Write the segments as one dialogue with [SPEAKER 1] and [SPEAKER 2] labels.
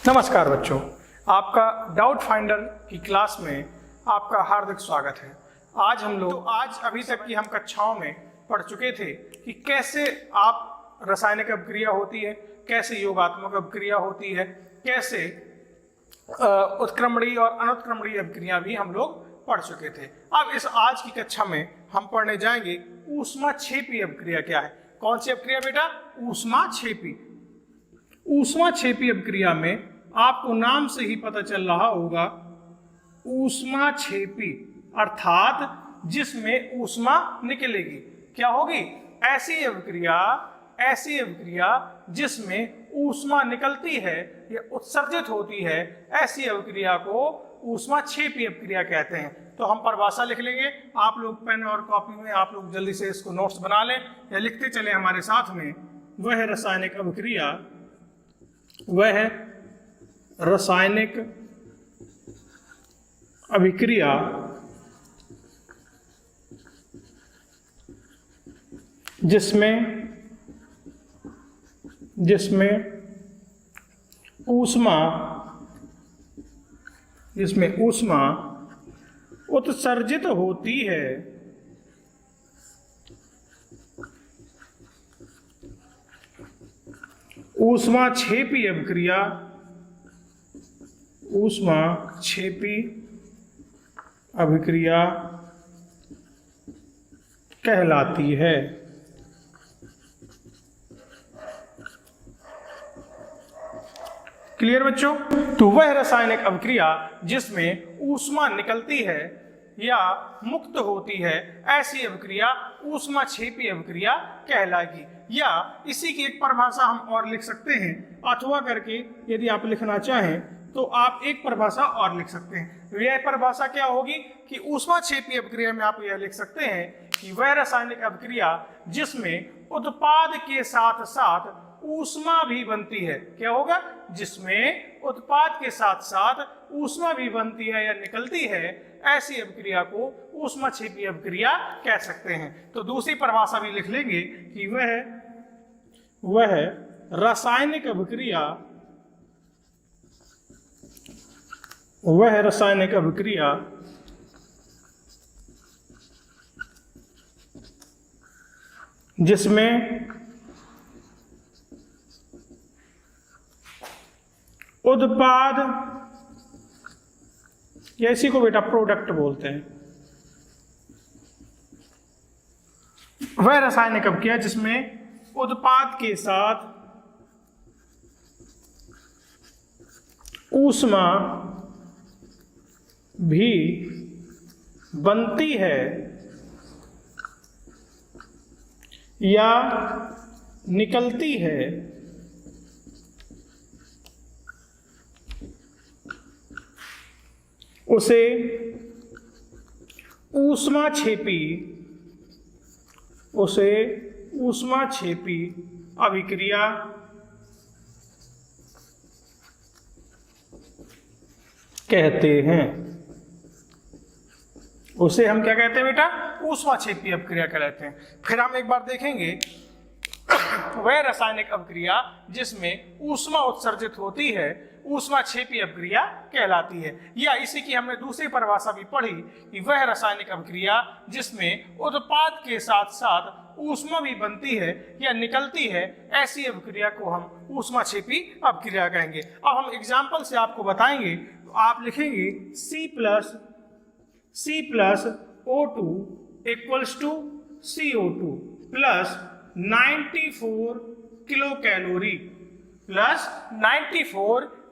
[SPEAKER 1] नमस्कार बच्चों, आपका डाउट फाइंडर की क्लास में आपका हार्दिक स्वागत है। आज अभी तक की हम कक्षाओं में पढ़ चुके थे कि कैसे आप रासायनिक अभिक्रिया होती है, कैसे योगात्मक अभिक्रिया होती है, कैसे उत्क्रमणीय और अनुत्क्रमणीय अभिक्रिया भी हम लोग पढ़ चुके थे। अब इस आज की कक्षा में हम पढ़ने जाएंगे ऊष्माक्षेपी अभिक्रिया क्या है। कौन सी अभिक्रिया बेटा? ऊष्माक्षेपी। ऊष्माक्षेपी अभिक्रिया में आपको नाम से ही पता चल रहा होगा, ऊष्माक्षेपी अर्थात जिसमें ऊष्मा निकलेगी। क्या होगी? ऐसी अभिक्रिया जिसमें ऊष्मा निकलती है या उत्सर्जित होती है, ऐसी अभिक्रिया को ऊष्माक्षेपी अभिक्रिया कहते हैं। तो हम परिभाषा लिख लेंगे। आप लोग पेन और कॉपी में आप लोग जल्दी से इसको नोट्स बना लें या लिखते चले हमारे साथ में। वह रासायनिक अभिक्रिया जिसमें ऊष्मा उत्सर्जित होती है, ऊष्माक्षेपी अभिक्रिया कहलाती है। क्लियर बच्चों? तो वह रासायनिक अभिक्रिया जिसमें ऊष्मा निकलती है या मुक्त होती है, ऐसी अभिक्रिया ऊष्माक्षेपी अभिक्रिया कहलाएगी। या इसी की एक परिभाषा हम और लिख सकते हैं, अथवा करके यदि आप लिखना चाहें तो आप एक परिभाषा और लिख सकते हैं। यह परिभाषा क्या होगी कि ऊष्माक्षेपी अभिक्रिया में आप यह लिख सकते हैं कि वह रासायनिक अभिक्रिया जिसमें उत्पाद के साथ साथ ऊष्मा भी बनती है। क्या होगा? जिसमें उत्पाद के साथ साथ ऊष्मा भी बनती है या निकलती है, ऐसी अभिक्रिया को ऊष्माक्षेपी अभिक्रिया कह सकते हैं। तो दूसरी परिभाषा भी लिख लेंगे कि वह रासायनिक अभिक्रिया जिसमें उत्पाद या इसी को बेटा प्रोडक्ट बोलते हैं, वह रासायनिक अभिक्रिया जिसमें उत्पाद के साथ ऊष्मा भी बनती है या निकलती है, उसे ऊष्माक्षेपी अभिक्रिया कहते हैं। उसे हम क्या कहते हैं बेटा? ऊष्माक्षेपी अभिक्रिया कहते हैं। फिर हम एक बार देखेंगे, वह रासायनिक अभिक्रिया जिसमें ऊष्मा उत्सर्जित होती है, ऊष्माक्षेपी अभिक्रिया कहलाती है। या इसी की हमने दूसरी परिभाषा भी पढ़ी कि वह रासायनिक अभिक्रिया जिसमें उत्पाद के साथ साथ ऊष्मा भी बनती है या निकलती है, ऐसी अभिक्रिया को हम ऊष्माक्षेपी अभिक्रिया कहेंगे। अब हम एग्जाम्पल से आपको बताएंगे। तो आप लिखेंगे C+O2 equals to CO2 plus 94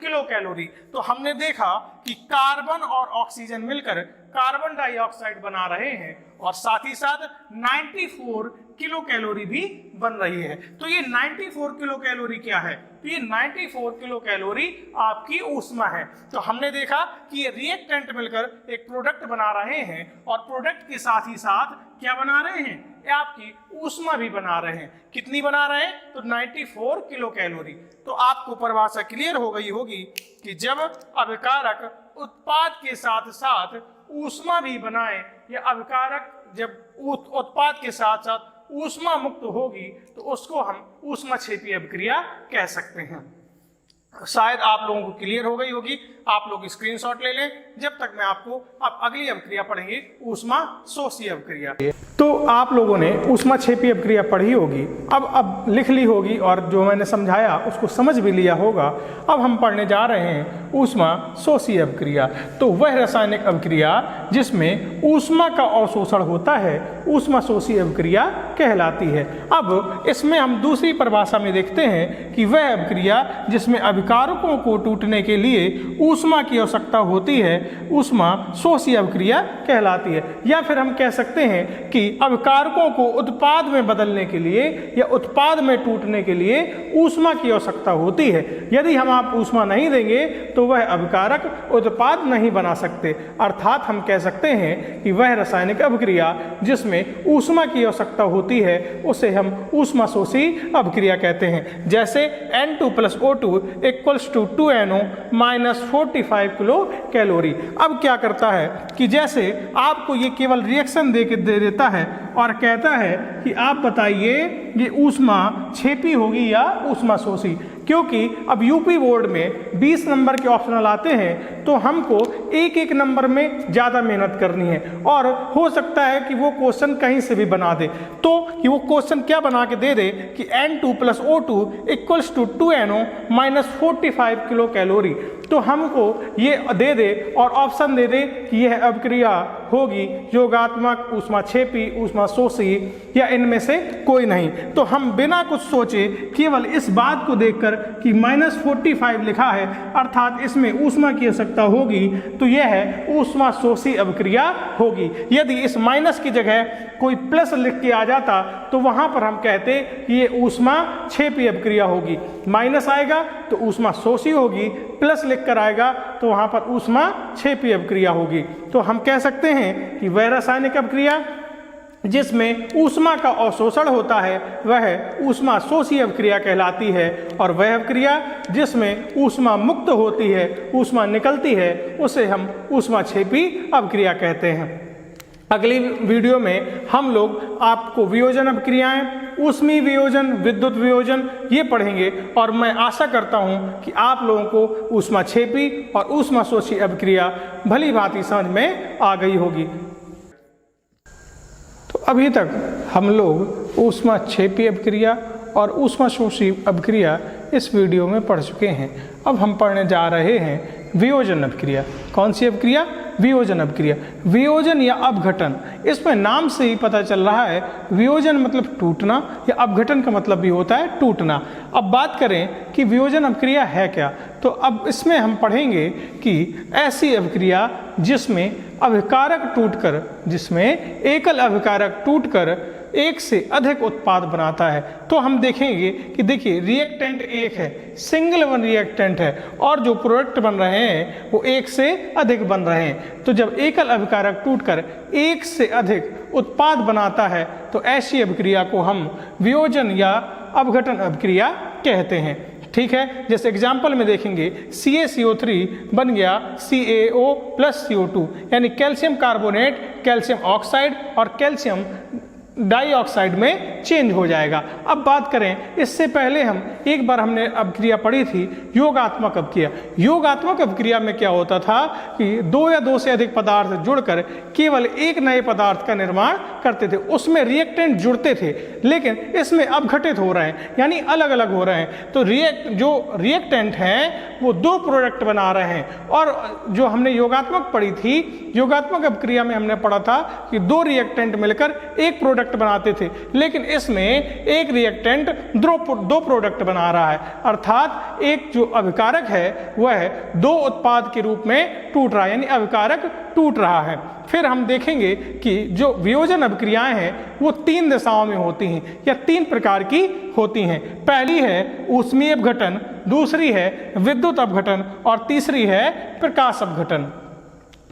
[SPEAKER 1] kilo calorie. तो हमने देखा कि कार्बन और ऑक्सीजन मिलकर कार्बन डाइऑक्साइड बना रहे हैं और साथ ही साथ 94 किलो कैलोरी भी बन रही है। तो ये 94 किलो कैलोरी क्या है? तो ये 94 किलो कैलोरी आपकी ऊष्मा है। तो हमने देखा कि ये रिएक्टेंट मिलकर एक प्रोडक्ट बना रहे हैं और प्रोडक्ट के साथ ही साथ क्या बना रहे हैं? ये आपकी ऊष्मा भी बना रहे हैं। कितनी बना रहे हैं? तो 94 किलो कैलोरी। तो आपको परिभाषा क्लियर हो गई होगी कि जब अभिकारक उत्पाद के साथ साथ ऊष्मा भी बनाए या अभिकारक जब उत्पाद के साथ साथ ऊष्मा मुक्त होगी तो उसको हम ऊष्माक्षेपी अभिक्रिया कह सकते हैं। शायद आप लोगों को क्लियर हो गई होगी। आप लोग स्क्रीनशॉट ले लें, जब तक मैं आपको अब अगली अभिक्रिया पढ़ेंगे ऊष्माशोषी अभिक्रिया। तो आप लोगों ने ऊष्माक्षेपी अभिक्रिया पढ़ी होगी, अब लिख ली होगी और जो मैंने समझाया उसको समझ भी लिया होगा। अब हम पढ़ने जा रहे हैं ऊष्माशोषी अभिक्रिया। तो वह रासायनिक अभिक्रिया जिसमें ऊष्मा का अवशोषण होता है ऊष्माशोषी अभिक्रिया कहलाती है। अब इसमें हम दूसरी परिभाषा में देखते हैं कि वह अभिक्रिया जिसमें अभिकारकों को टूटने के लिए ऊष्मा की आवश्यकता होती है ऊष्माशोषी अभिक्रिया कहलाती है। या फिर हम कह सकते हैं कि अभिकारकों को उत्पाद में बदलने के लिए या उत्पाद में टूटने के लिए ऊष्मा की आवश्यकता होती है। यदि हम आप ऊष्मा नहीं देंगे तो वह अभिकारक उत्पाद नहीं बना सकते। अर्थात हम कह सकते हैं कि वह रासायनिक अभिक्रिया जिसमें ऊष्मा की आवश्यकता होती है उसे हम ऊष्माशोषी अभिक्रिया कहते हैं। जैसे N2 + O2 = 2NO - 45 kilo calorie. अब क्या करता है कि जैसे आपको ये केवल रिएक्शन दे देता है और कहता है कि आप बताइए ये ऊष्माक्षेपी होगी या ऊष्माशोषी। क्योंकि अब यूपी बोर्ड में 20 नंबर के ऑप्शनल आते हैं तो हमको एक एक नंबर में ज़्यादा मेहनत करनी है और हो सकता है कि वो क्वेश्चन कहीं से भी बना दे। तो वो क्वेश्चन क्या बना के दे दे कि N2 + O2 = 2NO - 45 kilo calorie. तो हमको ये दे दे और ऑप्शन दे दे कि यह अभिक्रिया होगी योगात्मक, ऊष्माक्षेपी, ऊष्माशोषी या इनमें से कोई नहीं। तो हम बिना कुछ सोचे केवल इस बात को देखकर कि -45 लिखा है अर्थात इसमें ऊष्मा की आवश्यकता होगी तो यह है ऊष्माशोषी अभिक्रिया होगी। यदि इस माइनस की जगह कोई प्लस लिख के आ जाता तो वहां पर हम कहते कि ये ऊष्माक्षेपी अभिक्रिया होगी। माइनस आएगा तो ऊष्माशोषी होगी, प्लस लिख कर आएगा तो वहां पर ऊष्माक्षेपी अभिक्रिया होगी। तो हम कह सकते हैं कि वह रासायनिक अभिक्रिया जिसमें ऊष्मा का अवशोषण होता है वह ऊष्माशोषी अभिक्रिया कहलाती है और वह अभिक्रिया जिसमें ऊष्मा मुक्त होती है, ऊष्मा निकलती है, उसे हम ऊष्माक्षेपी अभिक्रिया कहते हैं। अगली वीडियो में हम लोग आपको वियोजन अभिक्रियाएं, ऊष्मीय वियोजन, विद्युत वियोजन ये पढ़ेंगे और मैं आशा करता हूं कि आप लोगों को ऊष्माक्षेपी और ऊष्माशोषी अभिक्रिया भली भांति समझ में आ गई होगी। तो अभी तक हम लोग ऊष्माक्षेपी अभिक्रिया और ऊष्माशोषी अभिक्रिया इस वीडियो में पढ़ चुके हैं। अब हम पढ़ने जा रहे हैं वियोजन अभिक्रिया। कौन सी अभिक्रिया? वियोजन अभिक्रिया। वियोजन या अपघटन, इसमें नाम से ही पता चल रहा है वियोजन मतलब टूटना या अपघटन का मतलब भी होता है टूटना। अब बात करें कि वियोजन अभिक्रिया है क्या, तो अब इसमें हम पढ़ेंगे कि ऐसी अभिक्रिया जिसमें अभिकारक टूटकर, जिसमें एकल अभिकारक टूटकर एक से अधिक उत्पाद बनाता है। तो हम देखेंगे कि देखिए रिएक्टेंट एक है, सिंगल वन रिएक्टेंट है और जो प्रोडक्ट बन रहे हैं वो एक से अधिक बन रहे हैं। तो जब एकल अभिकारक टूटकर एक से अधिक उत्पाद बनाता है तो ऐसी अभिक्रिया को हम वियोजन या अपघटन अभिक्रिया कहते हैं। ठीक है, जैसे एग्जाम्पल में देखेंगे CaCO3 बन गया CaO + CO2 यानी कैल्शियम कार्बोनेट कैल्शियम ऑक्साइड और कैल्शियम डाइऑक्साइड में चेंज हो जाएगा। अब बात करें इससे पहले हम एक बार हमने अभिक्रिया पढ़ी थी योगात्मक अभिक्रिया। योगात्मक अभिक्रिया में क्या होता था कि दो या दो से अधिक पदार्थ जुड़कर केवल एक नए पदार्थ का निर्माण करते थे, उसमें रिएक्टेंट जुड़ते थे, लेकिन इसमें अपघटित हो रहे हैं यानी अलग अलग हो रहे हैं। तो जो रिएक्टेंट हैं वो दो प्रोडक्ट बना रहे हैं। और जो हमने योगात्मक पढ़ी थी, योगात्मक अभिक्रिया में हमने पढ़ा था कि दो रिएक्टेंट मिलकर एक प्रोडक्ट बनाते थे, लेकिन इसमें एक रिएक्टेंट दो प्रोडक्ट बना रहा है अर्थात एक जो अभिकारक है वह दो उत्पाद के रूप में टूट रहा है यानी अभिकारक टूट रहा है। फिर हम देखेंगे कि जो वियोजन अभिक्रियाएं हैं वो तीन दिशाओं में होती हैं या तीन प्रकार की होती हैं। पहली है ऊष्मीय अपघटन, दूसरी है विद्युत अपघटन और तीसरी है प्रकाश अपघटन।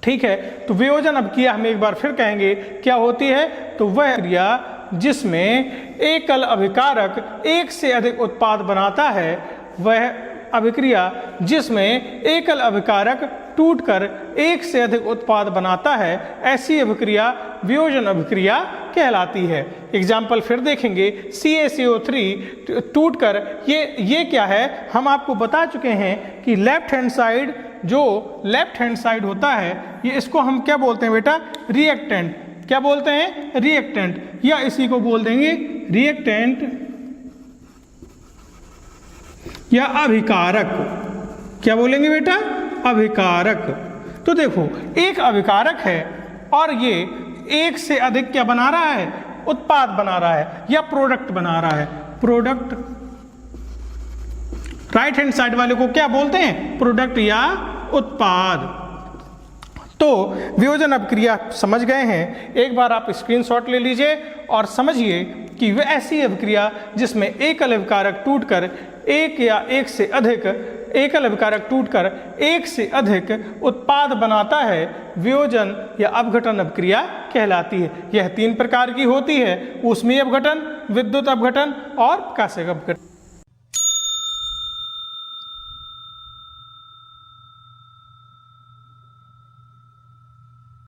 [SPEAKER 1] ठीक है, तो वियोजन अभिक्रिया हम एक बार फिर कहेंगे क्या होती है, तो वह क्रिया जिसमें एकल अभिकारक एक से अधिक उत्पाद बनाता है, वह अभिक्रिया जिसमें एकल अभिकारक टूटकर एक से अधिक उत्पाद बनाता है, ऐसी अभिक्रिया वियोजन अभिक्रिया कहलाती है। एग्जाम्पल फिर देखेंगे, CaCO3 टूटकर ये क्या है, हम आपको बता चुके हैं कि लेफ्ट हैंड साइड, जो लेफ्ट हैंड साइड होता है, ये इसको हम क्या बोलते हैं बेटा, रिएक्टेंट। क्या बोलते हैं, रिएक्टेंट, या इसी को बोल देंगे रिएक्टेंट या अभिकारक। क्या बोलेंगे बेटा, अभिकारक। तो देखो, एक अभिकारक है और ये एक से अधिक क्या बना रहा है, उत्पाद बना रहा है या प्रोडक्ट बना रहा है, प्रोडक्ट। राइट हैंड साइड वाले को क्या बोलते हैं, प्रोडक्ट या उत्पाद। तो वियोजन अभिक्रिया समझ गए हैं। एक बार आप स्क्रीनशॉट ले लीजिए और समझिए कि वह ऐसी अभिक्रिया जिसमें एकल अभिकारक टूटकर एक या एक से अधिक एकल अभिकारक टूटकर एक से अधिक उत्पाद बनाता है, वियोजन या अपघटन अभिक्रिया कहलाती है। यह 3 प्रकार की होती है, ऊष्मीय अपघटन, विद्युत अपघटन और प्रकाशिक अपघटन।